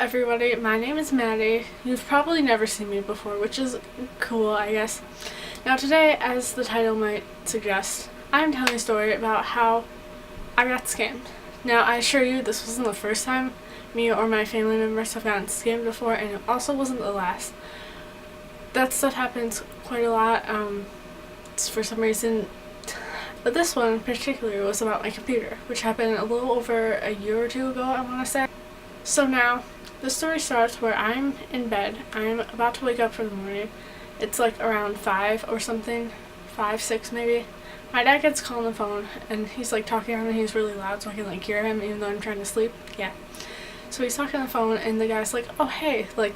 everybody, my name is Maddie. You've probably never seen me before, which is cool, I guess. Now today, as the title might suggest, I'm telling a story about how I got scammed. Now I assure you this wasn't the first time me or my family members have gotten scammed before, and it also wasn't the last. That stuff happens quite a lot, for some reason. But this one in particular was about my computer, which happened a little over a year or two ago, I want to say. So now, the story starts where I'm in bed. I'm about to wake up for the morning. It's like around 5 or something, 5, 6 maybe. My dad gets called on the phone, and he's like talking on, and he's really loud so I can like hear him even though I'm trying to sleep. Yeah. So he's talking on the phone, and the guy's like, oh hey, like,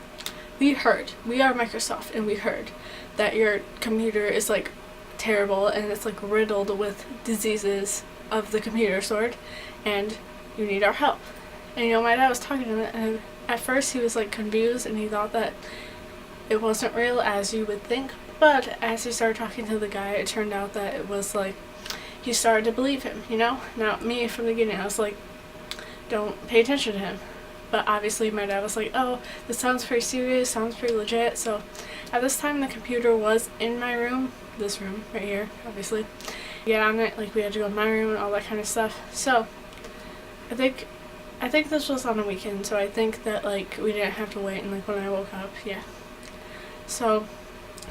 we are Microsoft, and we heard that your computer is like terrible and it's like riddled with diseases of the computer sort, and you need our help. And my dad was talking to him, and at first he was like confused and he thought that it wasn't real as you would think, but as he started talking to the guy, it turned out that it was like he started to believe him. Now me from the beginning, I was like, don't pay attention to him. But obviously my dad was like, oh, this sounds pretty serious, sounds pretty legit. So at this time the computer was in my room, this room right here, obviously. Get on it, like we had to go to my room and all that kind of stuff. So I think this was on a weekend, so I think that like we didn't have to wait, and like when I woke up, yeah. So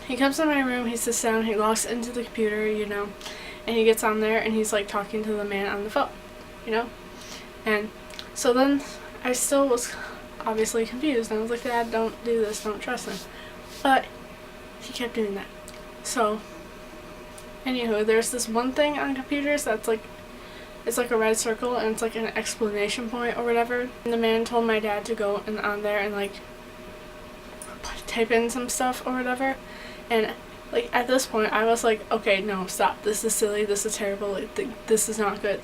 he comes in my room, he sits down, he logs into the computer, and he gets on there and he's like talking to the man on the phone, And so then I still was obviously confused, and I was like, Dad, don't do this, don't trust him. But he kept doing that. So anywho, there's this one thing on computers that's like, it's like a red circle, and it's like an exclamation point or whatever. And the man told my dad to go on there and like type in some stuff or whatever. And like at this point I was like, okay, no, stop, this is silly, this is terrible, like, this is not good.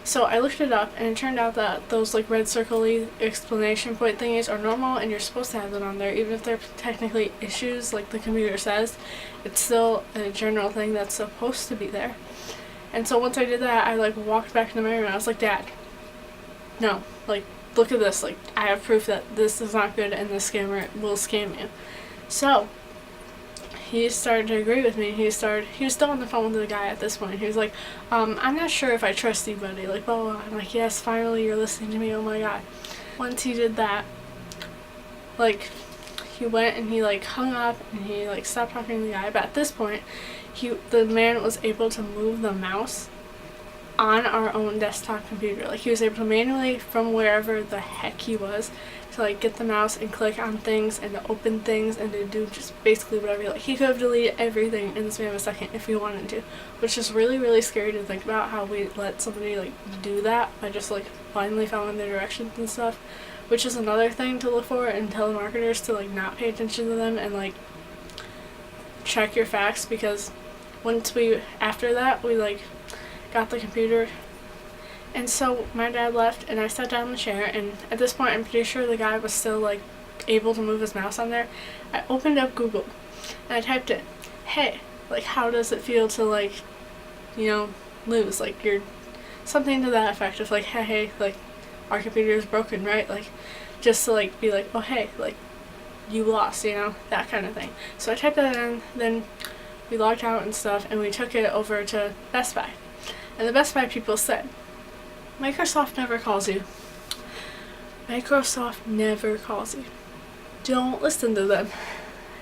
So I looked it up, and it turned out that those like red circle-y explanation point thingies are normal, and you're supposed to have them on there even if they're technically issues like the computer says. It's still a general thing that's supposed to be there. And so once I did that, I like walked back into my room and I was like, Dad, no, like, look at this, like, I have proof that this is not good and this scammer will scam you. So he started to agree with me. He was still on the phone with the guy at this point. He was like, I'm not sure if I trust you, buddy, like, blah, blah, blah. I'm like, yes, finally you're listening to me, oh my god. Once he did that, like, he went and he like hung up and he like stopped talking to the guy. But at this point, the man was able to move the mouse on our own desktop computer. Like, he was able to manually, from wherever the heck he was, to like get the mouse and click on things and to open things and to do just basically whatever. Like, he could have deleted everything in the span of a second if he wanted to, which is really, really scary to think about, how we let somebody like do that by just like blindly following their directions and stuff. Which is another thing to look for in telemarketers, to like not pay attention to them and like check your facts, because after that we like got the computer. And so my dad left and I sat down in the chair, and at this point I'm pretty sure the guy was still like able to move his mouse on there. I opened up Google and I typed in, hey, like, how does it feel to like, lose, like, you're something to that effect of like, hey, like, our computer is broken, right? Like, just to like be like, oh hey, like, you lost, that kind of thing. So I typed that in, then we logged out and stuff, and we took it over to Best Buy. And the Best Buy people said, Microsoft never calls you. Microsoft never calls you. Don't listen to them.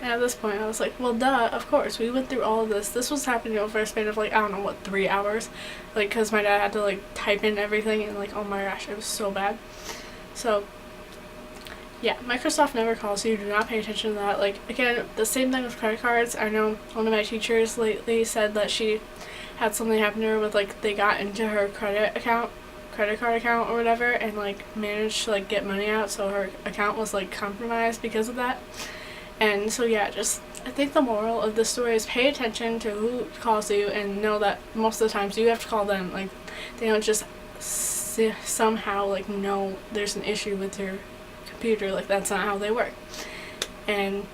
And at this point I was like, well, duh, of course, we went through all of this. This was happening over a span of like, I don't know, 3 hours? Like, because my dad had to like type in everything, and like, oh my gosh, it was so bad. So yeah, Microsoft never calls you. Do not pay attention to that. Like, again, the same thing with credit cards. I know one of my teachers lately said that she had something happen to her with like, they got into her credit card account or whatever, and like managed to like get money out, so her account was like compromised because of that. And so yeah, just, I think the moral of this story is pay attention to who calls you, and know that most of the times you have to call them. Like, they don't just somehow like know there's an issue with your computer. Like, that's not how they work, and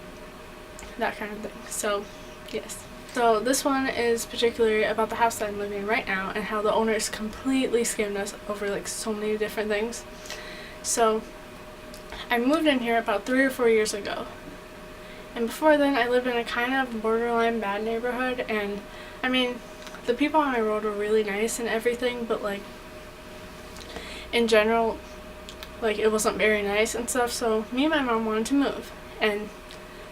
that kind of thing. So yes. So this one is particularly about the house that I'm living in right now, and how the owners completely scammed us over like so many different things. So I moved in here about 3 or 4 years ago. And before then, I lived in a kind of borderline bad neighborhood, and I mean, the people on my road were really nice and everything, but like, in general, like, it wasn't very nice and stuff, so me and my mom wanted to move. And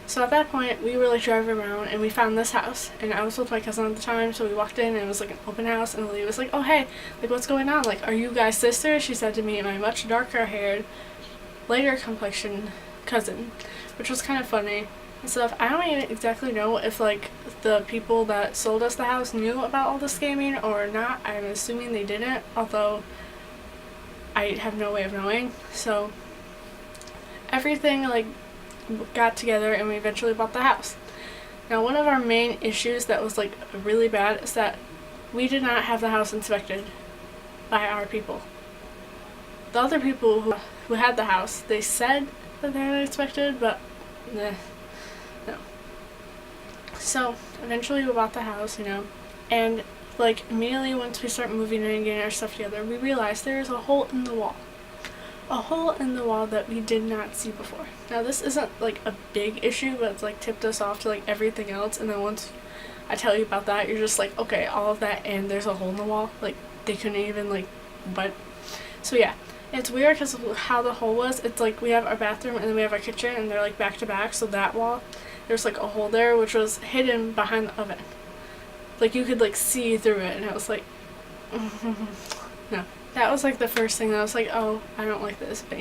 so at that point, we were like driving around and we found this house, and I was with my cousin at the time, so we walked in and it was like an open house, and Lee was like, oh hey, like, what's going on? Like, are you guys sisters? She said to me and my much darker haired, lighter complexion cousin, which was kind of funny and stuff. I don't even exactly know if like the people that sold us the house knew about all the scamming or not. I'm assuming they didn't, although I have no way of knowing. So everything like got together and we eventually bought the house. Now, one of our main issues that was like really bad is that we did not have the house inspected by our people. The other people who had the house, they said that they had it inspected, but no. So eventually we bought the house, and like immediately once we start moving in and getting our stuff together, we realized there is a hole in the wall. A hole in the wall that we did not see before. Now, this isn't like a big issue, but it's like tipped us off to like everything else, and then once I tell you about that, you're just like, okay, all of that and there's a hole in the wall. Like, they couldn't even like, but so yeah. It's weird because of how the hole was. It's like we have our bathroom and then we have our kitchen, and they're like back to back, so that wall, there's like a hole there which was hidden behind the oven. Like, you could like see through it, and it was like no. That was like the first thing that I was like, oh, I don't like this. But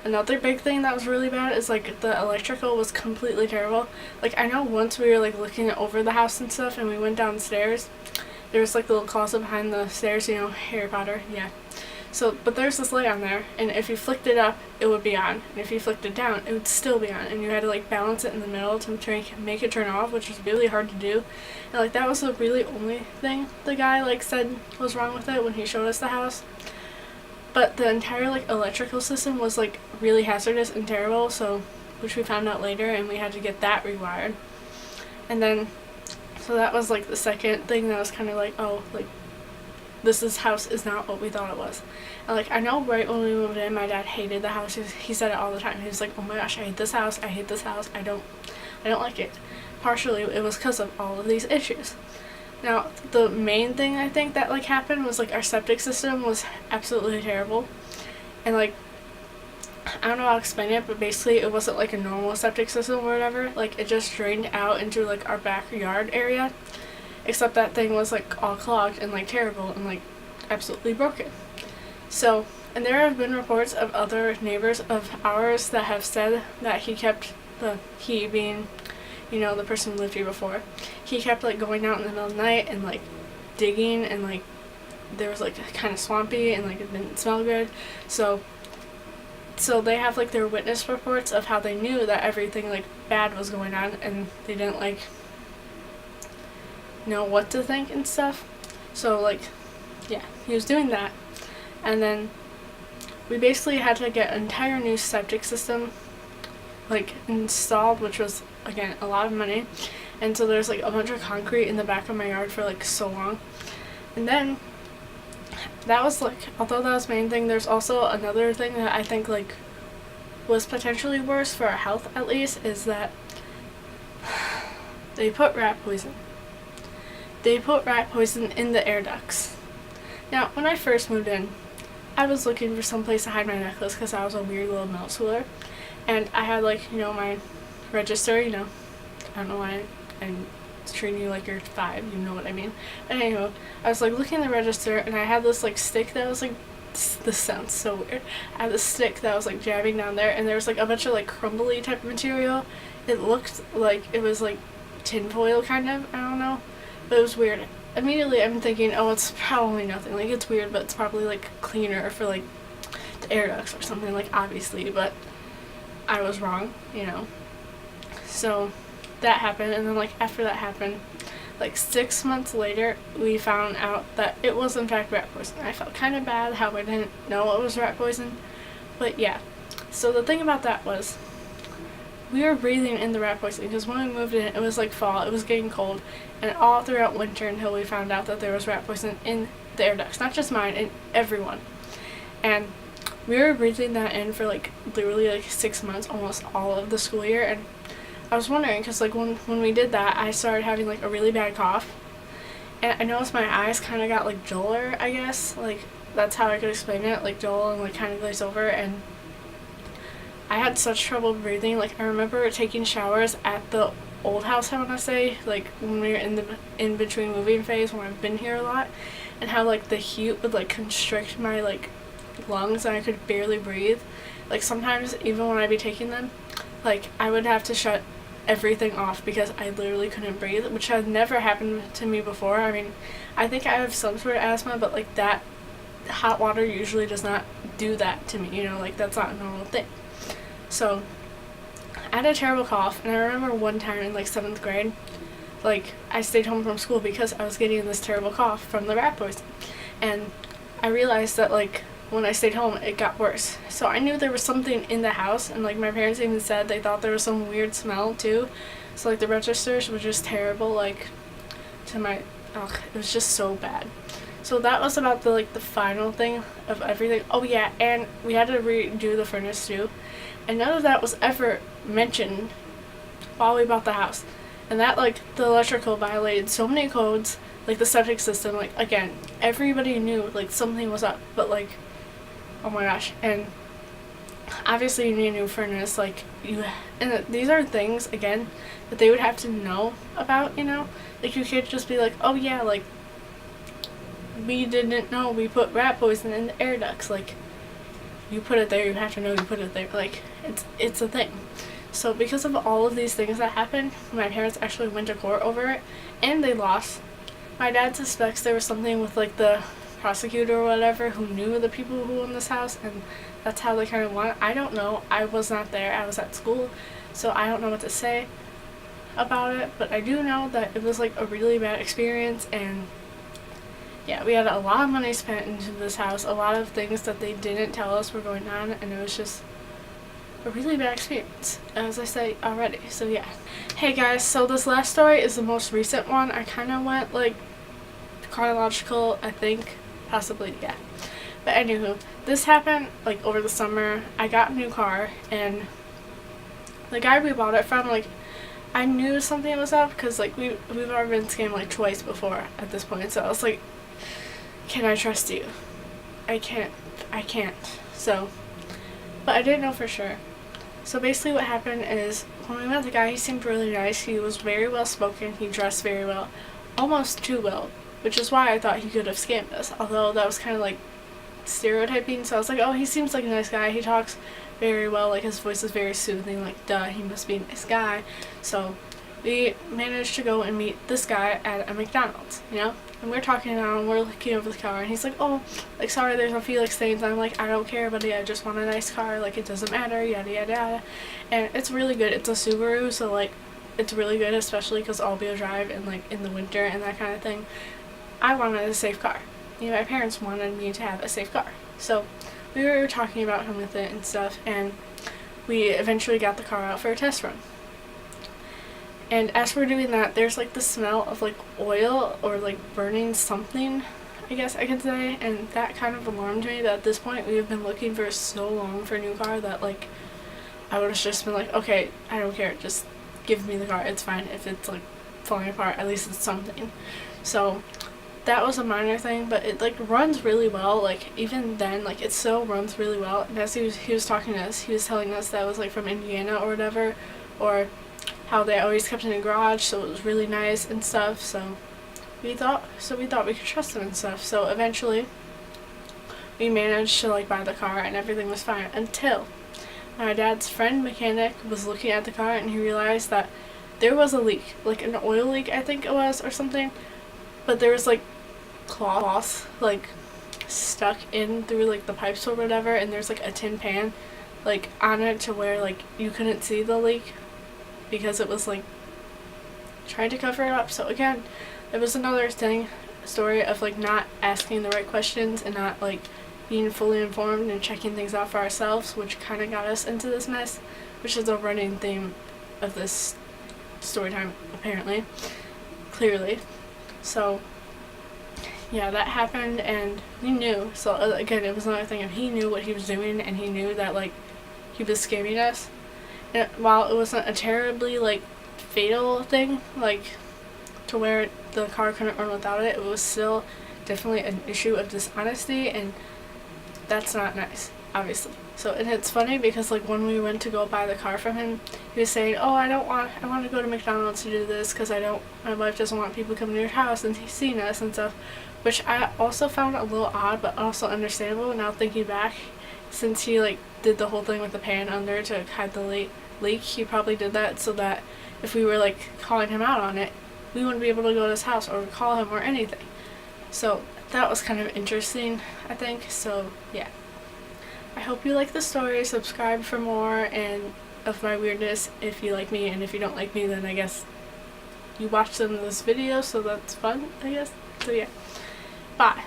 another big thing that was really bad is like the electrical was completely terrible. Like, I know once we were like looking over the house and stuff and we went downstairs, there was like the little closet behind the stairs, Harry Potter, yeah. So, but there's this light on there, and if you flicked it up, it would be on. And if you flicked it down, it would still be on. And you had to like balance it in the middle to make it turn off, which was really hard to do. And like, that was the really only thing the guy like said was wrong with it when he showed us the house. But the entire like electrical system was like really hazardous and terrible, so, which we found out later, and we had to get that rewired. And then, so that was like the second thing that was kind of like, oh, like, this house is not what we thought it was. And like, I know right when we moved in, my dad hated the house. He said it all the time. He was like, oh my gosh, I hate this house. I hate this house. I don't like it. Partially it was because of all of these issues. Now, the main thing I think that like happened was like our septic system was absolutely terrible. And like, I don't know how to explain it, but basically it wasn't like a normal septic system or whatever. Like, it just drained out into like our backyard area. Except that thing was like all clogged and like terrible and like absolutely broken. So, and there have been reports of other neighbors of ours that have said that he being, the person who lived here before, he kept like going out in the middle of the night and like digging, and like there was like kind of swampy and like it didn't smell good. So they have like their witness reports of how they knew that everything like bad was going on, and they didn't like know what to think and stuff. So like, yeah, he was doing that. And then we basically had to get an entire new septic system like installed, which was again a lot of money. And so there's like a bunch of concrete in the back of my yard for like so long. And then that was like, although that was the main thing, there's also another thing that I think like was potentially worse for our health, at least, is that they put rat poison. They put rat poison in the air ducts. Now, when I first moved in, I was looking for some place to hide my necklace because I was a weird little middle schooler. And I had like, my register, I don't know why I'm treating you like you're 5, you know what I mean. But anyhow, I was like looking at the register, and I had this like stick that was like, this sounds so weird. I had this stick that was like jabbing down there, and there was like a bunch of like crumbly type of material. It looked like it was like tinfoil kind of, I don't know. But it was weird. Immediately I'm thinking, oh, it's probably nothing. Like, it's weird, but it's probably like cleaner for like the air ducts or something, like, obviously. But I was wrong, So that happened, and then like after that happened, like 6 months later, we found out that it was in fact rat poison. I felt kind of bad how I didn't know it was rat poison, but yeah. So the thing about that was, we were breathing in the rat poison because when we moved in, it was like fall, it was getting cold, and all throughout winter until we found out that there was rat poison in the air ducts. Not just mine, in everyone. And we were breathing that in for like literally like 6 months, almost all of the school year. And I was wondering because like when we did that, I started having like a really bad cough, and I noticed my eyes kind of got like duller, I guess, like that's how I could explain it, like dull and like kind of glaze over. And I had such trouble breathing. Like I remember taking showers at the old house, I want to say, like when we were in the in between moving phase, when I've been here a lot, and how like the heat would like constrict my like lungs and I could barely breathe. Like sometimes even when I'd be taking them, like I would have to shut everything off because I literally couldn't breathe, which had never happened to me before. I mean, I think I have some sort of asthma, but like that hot water usually does not do that to me, you know, like that's not a normal thing. So I had a terrible cough, and I remember one time in like 7th grade, like I stayed home from school because I was getting this terrible cough from the rat poison, and I realized that like when I stayed home it got worse. So I knew there was something in the house, and like my parents even said they thought there was some weird smell too. So like the registers were just terrible, like to my it was just so bad. So that was about the like the final thing of everything. Oh yeah, and we had to redo the furnace too, and none of that was ever mentioned while we bought the house. And that like the electrical violated so many codes, like the septic system, like again everybody knew like something was up, but like oh my gosh. And obviously you need a new furnace, like you, and these are things again that they would have to know about, you know, like you can't just be like, oh yeah, like we didn't know we put rat poison in the air ducts. Like you put it there, you have to know you put it there. Like it's a thing. So because of all of these things that happened, my parents actually went to court over it, and they lost. My dad suspects there was something with like the prosecutor or whatever who knew the people who owned this house, and that's how they kind of won. I don't know. I was not there. I was at school, so I don't know what to say about it. But I do know that it was like a really bad experience, and yeah, we had a lot of money spent into this house, a lot of things that they didn't tell us were going on, and it was just a really bad experience, as I say already. So yeah. Hey guys, so this last story is the most recent one. I kind of went like chronological, I think, possibly, yeah. But anywho, this happened like over the summer. I got a new car, and the guy we bought it from, like I knew something was up because like we've already been scammed like twice before at this point. So I was like, can I trust you? I can't. So, but I didn't know for sure. So basically what happened is when we met the guy, he seemed really nice. He was very well spoken. He dressed very well, almost too well, which is why I thought he could have scammed us. Although that was kind of like stereotyping. So I was like, oh, he seems like a nice guy. He talks very well. Like his voice is very soothing. Like duh, he must be a nice guy. So we managed to go and meet this guy at a McDonald's, you know? And we're talking now, and we're looking over the car, and he's like, oh, like, sorry, there's a few, like, stains. I'm like, I don't care, buddy, I just want a nice car, like, it doesn't matter, yada, yada, yada. And it's really good. It's a Subaru, so, like, it's really good, especially because all-wheel drive and, like, in the winter and that kind of thing. I wanted a safe car. You know, my parents wanted me to have a safe car. So we were talking about him with it and stuff, and we eventually got the car out for a test run. And as we're doing that, there's like the smell of like oil or like burning something, I guess I could say, and that kind of alarmed me that at this point we have been looking for so long for a new car that like I would have just been like, okay, I don't care, just give me the car, it's fine. If it's like falling apart, at least it's something. So that was a minor thing, but it like runs really well. Like even then, like it still runs really well. And as he was talking to us, he was telling us that it was like from Indiana or whatever, or how they always kept it in a garage, so it was really nice and stuff. So we thought we could trust them and stuff. So eventually we managed to like buy the car, and everything was fine until my dad's friend mechanic was looking at the car, and he realized that there was a leak, like an oil leak I think it was or something, but there was like cloth like stuck in through like the pipes or whatever, and there's like a tin pan like on it to where like you couldn't see the leak because it was like trying to cover it up. So again, it was another story of like not asking the right questions and not like being fully informed and checking things out for ourselves, which kind of got us into this mess, which is a running theme of this story time apparently, clearly. So yeah, that happened, and we knew. So again, it was another thing of he knew what he was doing, and he knew that like he was scamming us. And while it wasn't a terribly like fatal thing, like to where the car couldn't run without it, it was still definitely an issue of dishonesty, and that's not nice, obviously. So, and it's funny because like when we went to go buy the car from him, he was saying, "Oh, I want to go to McDonald's to do this because my wife doesn't want people coming to your house and seeing us and stuff," which I also found a little odd, but also understandable now thinking back, since he like did the whole thing with the pan under to hide the leak. He probably did that so that if we were like calling him out on it, we wouldn't be able to go to his house or call him or anything. So that was kind of interesting, I think. So yeah, I hope you like the story. Subscribe for more and of my weirdness if you like me, and if you don't like me, then I guess you watched them in this video, so that's fun, I guess. So yeah, bye.